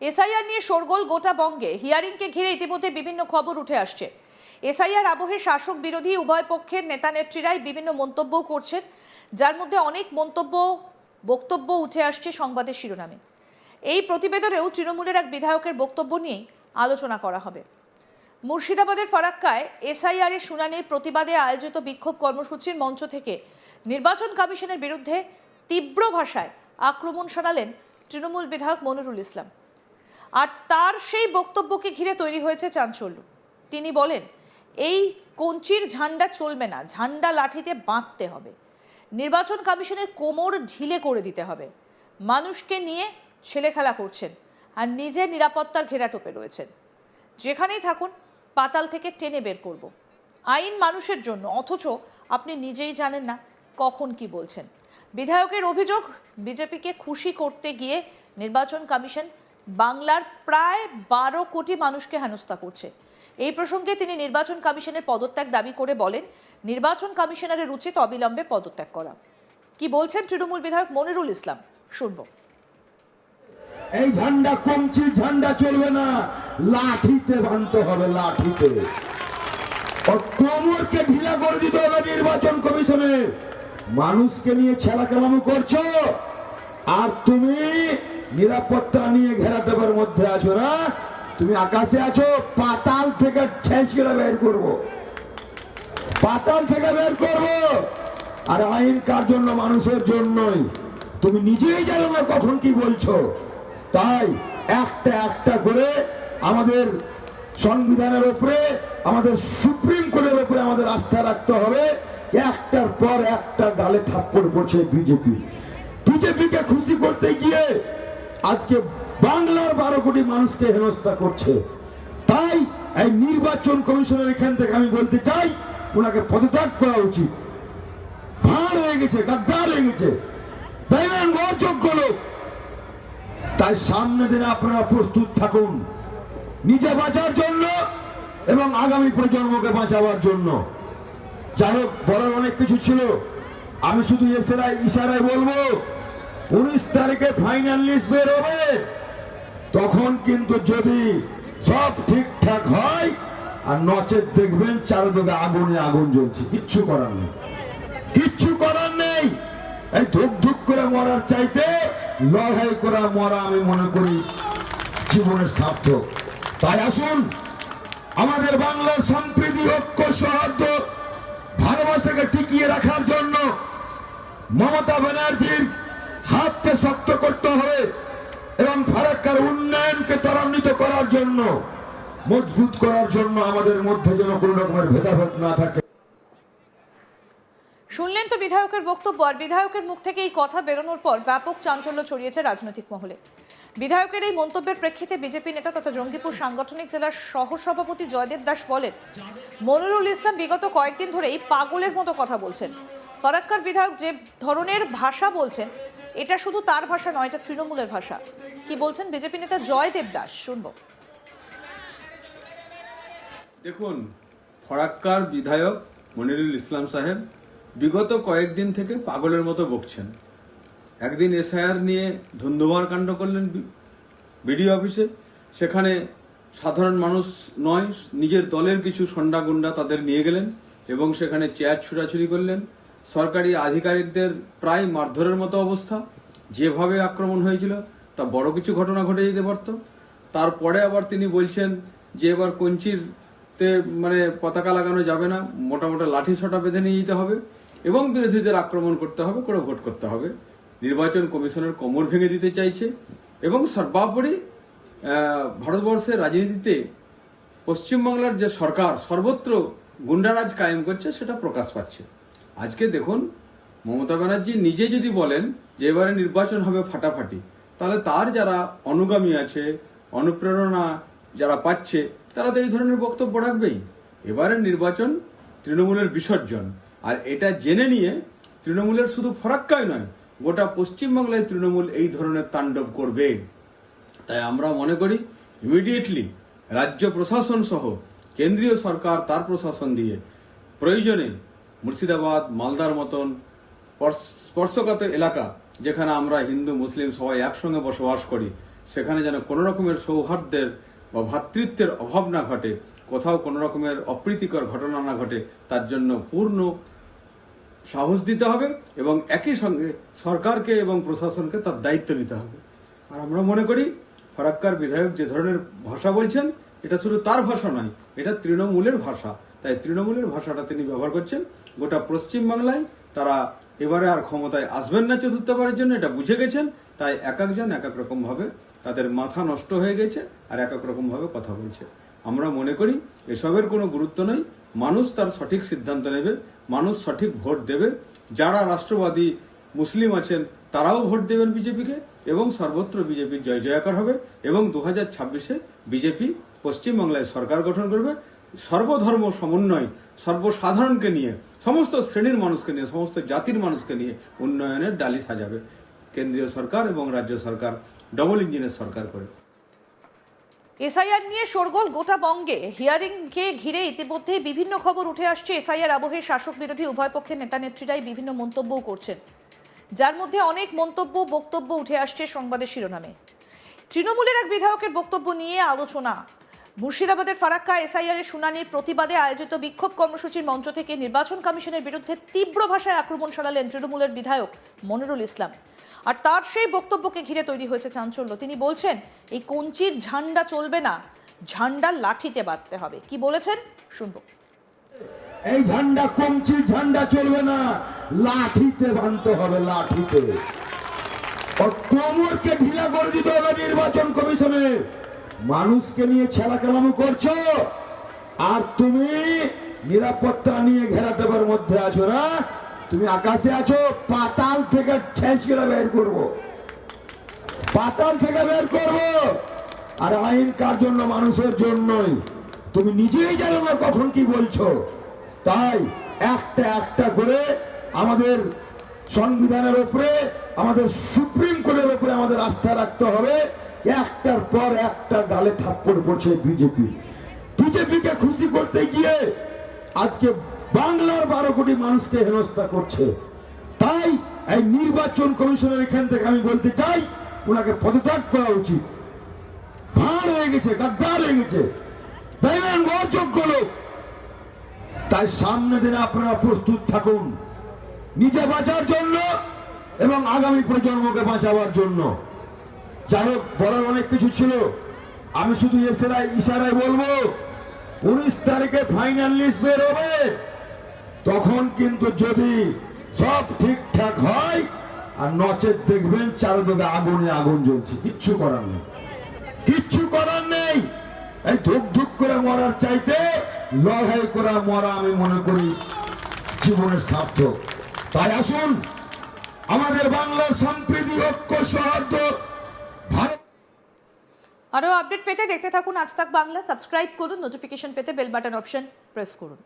SIR নিয়ে শোরগোল গোটা বঙ্গে। হিয়ারিংকে ঘিরে ইতিমধ্যে বিভিন্ন খবর উঠে আসছে। এসআইআর আবহে শাসক বিরোধী উভয় পক্ষের নেতা নেত্রীরাই বিভিন্ন মন্তব্য করছেন, যার মধ্যে অনেক বক্তব্য উঠে আসছে সংবাদের শিরোনামে। এই প্রতিবেদনেও তৃণমূলের এক বিধায়কের বক্তব্য নিয়েই আলোচনা করা হবে। মুর্শিদাবাদের ফারাক্কায় এসআইআর এর শুনানির প্রতিবাদে আয়োজিত বিক্ষোভ কর্মসূচির মঞ্চ থেকে নির্বাচন কমিশনের বিরুদ্ধে তীব্র ভাষায় আক্রমণ শানালেন তৃণমূল বিধায়ক মনিরুল ইসলাম। আর তার সেই বক্তব্যকে ঘিরে তৈরি হয়েছে চাঞ্চল্য। তিনি বলেন, এই কঞ্চির ঝান্ডা চলবে না, ঝান্ডা লাঠিতে বাঁধতে হবে। নির্বাচন কমিশনের কোমর ঢিলে করে দিতে হবে। মানুষকে নিয়ে ছেলেখেলা করছেন আর নিজের নিরাপত্তার ঘেরাটোপে রয়েছেন। যেখানেই থাকুন পাতাল থেকে টেনে বের করব। আইন মানুষের জন্য, অথচ আপনি নিজেই জানেন না কখন কি বলছেন। বিধায়কের অভিযোগ, বিজেপিকে খুশি করতে গিয়ে নির্বাচন কমিশন বাংলার প্রায় 12 কোটি মানুষকে হেনস্থা করছে। এই প্রসঙ্গে তিনি নির্বাচন কমিশনের পদত্যাগ দাবি করে বলেন, নির্বাচন কমিশনারের উচিত অবিলম্বে পদত্যাগ করা। কি বলছেন তৃণমূল বিধায়ক মনিরুল ইসলাম, শুনবো। এই ঝান্ডা কমচির ঝান্ডা চলবে না, লাঠিতে বাঁধতে হবে, লাঠিতে। কোমরকে ঢিলা করে দিতে হবে নির্বাচন কমিশনে। মানুষকে নিয়ে ছেলাকেলামো করছো, আর তুমি নিরাপত্তা নিয়ে ঘেরাটোপের মধ্যে আছো না। তুমি আকাশে আছো, পাতাল থেকে ছেঁচড়ে বের করবো, পাতাল থেকে বের করবো। আর আইন কার জন্য? মানুষের জন্যই। তুমি নিজেই জানো না কখন কি বলছো। তাই একটা একটা করে আমাদের সংবিধানের উপরে, আমাদের সুপ্রিম কোর্টের উপরে আমাদের আস্থা রাখতে হবে। একটার পর একটা গালে থাপ্পড় পড়ছে বিজেপিকে খুশি করতে গিয়ে আজকে বাংলার 12 কোটি মানুষকে হেনস্থা করছে। তাই এই নির্বাচন কমিশনের এখান থেকে আমি বলতে চাই, ওনাকে পদত্যাগ করা উচিত। ভাঁড় হয়ে গেছে, গাদ্দার হয়ে গেছে, অযোগ্য লোক। তাই সামনে দিনে আপনারা প্রস্তুত থাকুন, নিজে বাঁচার জন্য এবং আগামী প্রজন্মকে বাঁচাবার জন্য। যাই হোক, বলার অনেক কিছু ছিল, আমি শুধু ইশারায় বলবো, 19 তারিখে ফাইনাল লিস্ট বের হবে। তখন কিন্তু যদি সব ঠিকঠাক হয়, আর নচেত দেখবেন চারদিকে আগুনে আগুন জ্বলছে। কিচ্ছু করার নেই, কিচ্ছু করার নেই। এই ধুক ধুক করে মরার চাইতে লড়াই করা মরা আমি মনে করি জীবনের সার্থক। তাই আসুন, আমাদের বাংলার সম্প্রীতি, ঐক্য, সৌহার্দ্য, ভালোবাসাকে টিকিয়ে রাখার জন্য মমতা ব্যানার্জির হাতকে শক্ত করতে হবে এবং ফারাক্কার উন্নয়নকে ত্বরান্বিত করার জন্য, মজবুত করার জন্য আমাদের মধ্যে যেন কোনো রকমের ভেদাভেদ না থাকে। শুনলেন তো বিধায়কের বক্তব্য। আর বিধায়কের মুখ থেকে এই কথা বেরোনোর পর ব্যাপক চাঞ্চল্য ছড়িয়েছে রাজনৈতিক মহলে। বিধায়কের এই মন্তব্যের প্রেক্ষিতে বিজেপি নেতা তথা জঙ্গিপুর সাংগঠনিক জেলার সহসভাপতি জয়দেব দাস বলেন, মনিরুল ইসলাম বিগত কয়েকদিন ধরেই পাগলের মতো কথা বলছেন। ফারাক্কার বিধায়ক যে ধরনের ভাষা বলছেন, এটা শুধু তার ভাষা নয়, এটা তৃণমূলের ভাষা। কি বলছেন বিজেপি নেতা জয়দেব দাস, শুনবো। দেখুন, ফারাক্কার বিধায়ক মনিরুল ইসলাম সাহেব বিগত কয়েকদিন থেকে পাগলের মতো বকছেন। একদিন এসআইআর নিয়ে ধুন্ধুমার কাণ্ড করলেন বিডিও অফিসে, সেখানে সাধারণ মানুষ নয়, নিজের দলের কিছু সন্ডা গুন্ডা তাদের নিয়ে গেলেন এবং সেখানে চেয়ার ছুড়াছুড়ি করলেন। সরকারি আধিকারিকদের প্রায় মারধরের মতো অবস্থা। যেভাবে আক্রমণ হয়েছিল তা বড় কিছু ঘটনা ঘটে যেতে পারত। তারপরে আবার তিনি বলছেন যে এবার কঞ্চিরতে পতাকা লাগানো যাবে না, মোটা মোটা লাঠি ছটা বেঁধে নিয়ে যেতে হবে এবং বিরোধীদের আক্রমণ করতে হবে, করে ভোট করতে হবে। নির্বাচন কমিশনের কোমর ভেঙে দিতে চাইছে এবং সর্বোপরি ভারতবর্ষের রাজনীতিতে পশ্চিমবাংলার যে সরকার সর্বত্র গুন্ডারাজ কায়েম করছে সেটা প্রকাশ পাচ্ছে। আজকে দেখুন, মমতা ব্যানার্জি নিজে যদি বলেন যে এবারে নির্বাচন হবে ফাটাফাটি, তাহলে তার যারা অনুগামী আছে, অনুপ্রেরণা যারা পাচ্ছে, তারা তো এই ধরনের বক্তব্য রাখবেই। এবারে নির্বাচন তৃণমূলের বিসর্জন। আর এটা জেনে নিয়ে তৃণমূলের শুধু ফারাক্কায় নয়, গোটা পশ্চিমবাংলায় তৃণমূল এই ধরনের তাণ্ডব করবে। তাই আমরা মনে করি ইমিডিয়েটলি রাজ্য প্রশাসন সহ কেন্দ্রীয় সরকার তার প্রশাসন দিয়ে প্রয়োজনে মুর্শিদাবাদ, মালদার মতন স্পর্শকাতর এলাকা, যেখানে আমরা হিন্দু মুসলিম সবাই একসঙ্গে বসবাস করি, সেখানে যেন কোনো রকমের সৌহার্দ্যের বা ভ্রাতৃত্বের অভাব না ঘটে, কোথাও কোনো রকমের অপ্রীতিকর ঘটনা না ঘটে, তার জন্য পূর্ণ সাহস দিতে হবে এবং একই সঙ্গে সরকারকে এবং প্রশাসনকে তার দায়িত্ব নিতে হবে। আর আমরা মনে করি ফরাক্কার বিধায়ক যে ধরনের ভাষা বলছেন, এটা শুধু তার ভাষা নয়, এটা তৃণমূলের ভাষা। তাই তৃণমূলের ভাষাটা তিনি ব্যবহার করছেন। গোটা পশ্চিমবাংলায় তারা এবারে আর ক্ষমতায় আসবেন না চতুর্থবারের জন্য, এটা বুঝে গেছেন। তাই এক একজন এক এক রকমভাবে তাদের মাথা নষ্ট হয়ে গেছে আর এক এক রকমভাবে কথা বলছে। আমরা মনে করি এসবের কোনো গুরুত্ব নেই। মানুষ তার সঠিক সিদ্ধান্ত নেবে, মানুষ সঠিক ভোট দেবে। যারা রাষ্ট্রবাদী মুসলিম আছেন তারাও ভোট দেবেন বিজেপিকে এবং সর্বত্র বিজেপির জয় জয়াকার হবে এবং 2026-এ বিজেপি পশ্চিমবাংলায় সরকার গঠন করবে। সর্বধর্ম সমন্বয়, সর্বসাধারণকে নিয়ে, সমস্ত শ্রেণীর মানুষকে নিয়ে, সমস্ত জাতির মানুষকে নিয়ে উন্নয়নের ডালি সাজাবে কেন্দ্রীয় সরকার এবং রাজ্য সরকার ডবল ইঞ্জিনের সরকার করে। এসআইআর নিয়ে শোরগোল গোটা বঙ্গে। হিয়ারিংকে ঘিরে ইতিমধ্যে বিভিন্ন খবর উঠে আসছে। এসআইআর আবহে শাসক বিরোধী উভয় পক্ষের নেতা নেত্রীরাই বিভিন্ন মন্তব্যও করছেন, যার মধ্যে অনেক বক্তব্য উঠে আসছে সংবাদের শিরোনামে। তৃণমূলের এক বিধায়কের বক্তব্য নিয়ে আলোচনা। মুর্শিদাবাদের ফারাক্কা এসআইআর এর শুনানির প্রতিবাদে আয়োজিত বিক্ষোভ কর্মসূচির মঞ্চ থেকে নির্বাচন কমিশনের বিরুদ্ধে তীব্র ভাষায় আক্রমণ শালালেন তৃণমূলের বিধায়ক মনিরুল ইসলাম। আর তার সেই বক্তব্যকে ঘিরে তৈরি হয়েছে চাঞ্চল্য। তিনি বলছেন, এই কঞ্চির ঝান্ডা চলবে না, ঝান্ডা লাঠিতে বাঁধতে হবে। কি বলেছেন শুনবো। এই ঝান্ডা কঞ্চির ঝান্ডা চলবে না, লাঠিতে বাঁধতে হবে, লাঠিতে। কোমরকে ঢিলা করে দিতে হবে নির্বাচন কমিশনে। মানুষকে নিয়ে ছেলাকেলামো করছো আর তুমি নিরাপত্তা নিয়ে ঘেরাটোপের মধ্যে আছো না। তুমি আকাশে আছো, পাতাল থেকে ছেঁচড়ে বের করবো, পাতাল থেকে বের করবো। আর আইন কার জন্য? মানুষের জন্যই। তুমি নিজেই জানো না কখন কি বলছো। তাই একটা একটা করে আমাদের সংবিধানের উপরে, আমাদের সুপ্রিম কোর্টের উপরে আমাদের আস্থা রাখতে হবে। একটার পর একটা গালে থাপ্পড় পড়ছে বিজেপিকে খুশি করতে গিয়ে আজকে বাংলার 12 কোটি মানুষকে হেনস্থা করছে। তাই এই নির্বাচন কমিশনের এখান থেকে আমি বলতে চাই, ওনাকে পদত্যাগ করা উচিত। ভাঁড় হয়ে গেছে, গাদ্দার হয়ে গেছে, বেইমান, অযোগ্য লোক। তাই সামনে দিনে আপনারা প্রস্তুত থাকুন, নিজে বাঁচার জন্য এবং আগামী প্রজন্মকে বাঁচাবার জন্য। যাই হোক, বলার অনেক কিছু ছিল, আমি শুধু ইশারায় বলবো, 19 তারিখে ফাইনাল লিস্ট বের হবে। তখন কিন্তু যদি সব ঠিকঠাক হয় আর নচেত দেখবেন চারদিকে আগুনে আগুন জ্বলছে। কিচ্ছু করার নেই, কিচ্ছু করার নেই। এই ধুক ধুক করে মরার চাইতে লড়াই করা মরা আমি মনে করি জীবনের সার্থক। তাই আসুন, আমাদের বাংলার সম্প্রীতি, ঐক্য, সৌহার্দ্য, ভারত। আরও আপডেট পেতে দেখতে থাকুন আজ তাক বাংলা। সাবস্ক্রাইব করুন, নোটিফিকেশন পেতে বেল বাটন অপশন প্রেস করুন।